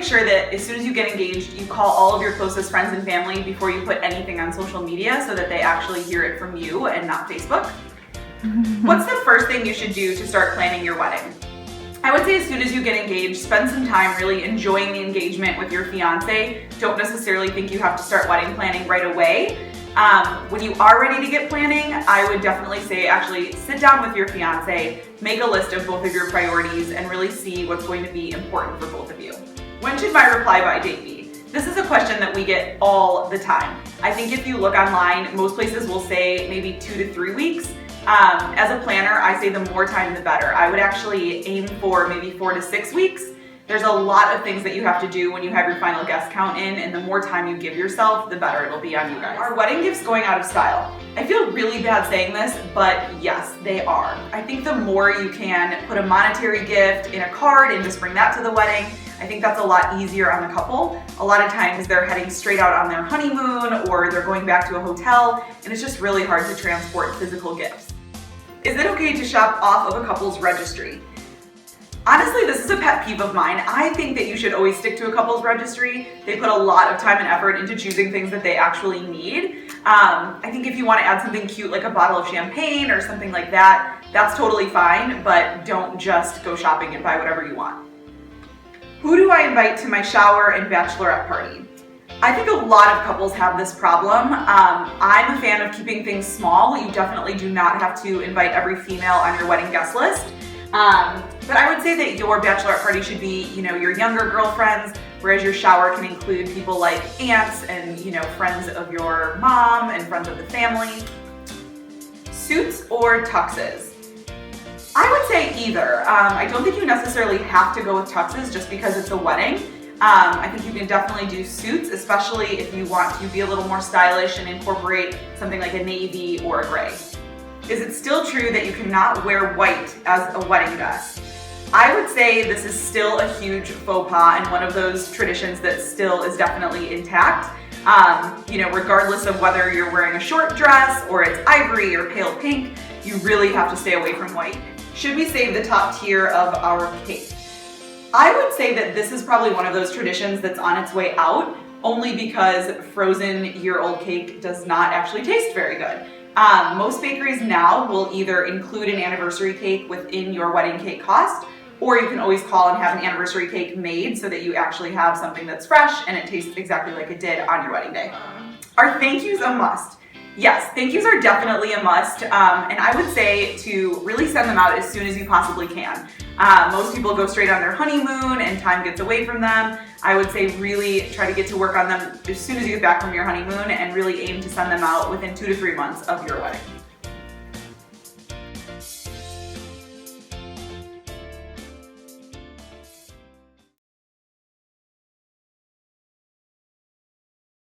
make sure that as soon as you get engaged, you call all of your closest friends and family before you put anything on social media so that they actually hear it from you and not Facebook. What's the first thing you should do to start planning your wedding? I would say as soon as you get engaged, spend some time really enjoying the engagement with your fiance. Don't necessarily think you have to start wedding planning right away. When you are ready to get planning, I would definitely say actually sit down with your fiance, make a list of both of your priorities, and really see what's going to be important for both of you. When should my reply by date be? This is a question that we get all the time. I think if you look online, most places will say maybe 2 to 3 weeks. As a planner, I say the more time the better. I would actually aim for maybe 4 to 6 weeks. There's a lot of things that you have to do when you have your final guest count in, and the more time you give yourself, the better it'll be on you guys. Are wedding gifts going out of style? I feel really bad saying this, but yes, they are. I think the more you can put a monetary gift in a card and just bring that to the wedding, I think that's a lot easier on the couple. A lot of times they're heading straight out on their honeymoon or they're going back to a hotel, and it's just really hard to transport physical gifts. Is it okay to shop off of a couple's registry? Honestly, this is a pet peeve of mine. I think that you should always stick to a couple's registry. They put a lot of time and effort into choosing things that they actually need. I think if you want to add something cute like a bottle of champagne or something like that, that's totally fine, but don't just go shopping and buy whatever you want. Who do I invite to my shower and bachelorette party? I think a lot of couples have this problem. I'm a fan of keeping things small. You definitely do not have to invite every female on your wedding guest list. But I would say that your bachelorette party should be, your younger girlfriends, whereas your shower can include people like aunts and, friends of your mom and friends of the family. Suits or tuxes? I would say either. I don't think you necessarily have to go with tuxes just because it's a wedding. I think you can definitely do suits, especially if you want to be a little more stylish and incorporate something like a navy or a gray. Is it still true that you cannot wear white as a wedding dress? I would say this is still a huge faux pas and one of those traditions that still is definitely intact. Regardless of whether you're wearing a short dress or it's ivory or pale pink, you really have to stay away from white. Should we save the top tier of our cake? I would say that this is probably one of those traditions that's on its way out, only because frozen year-old cake does not actually taste very good. Most bakeries now will either include an anniversary cake within your wedding cake cost, or you can always call and have an anniversary cake made so that you actually have something that's fresh and it tastes exactly like it did on your wedding day. Are thank yous a must? Yes, thank yous are definitely a must, and I would say to really send them out as soon as you possibly can. Most people go straight on their honeymoon and time gets away from them. I would say really try to get to work on them as soon as you get back from your honeymoon and really aim to send them out within 2 to 3 months of your wedding.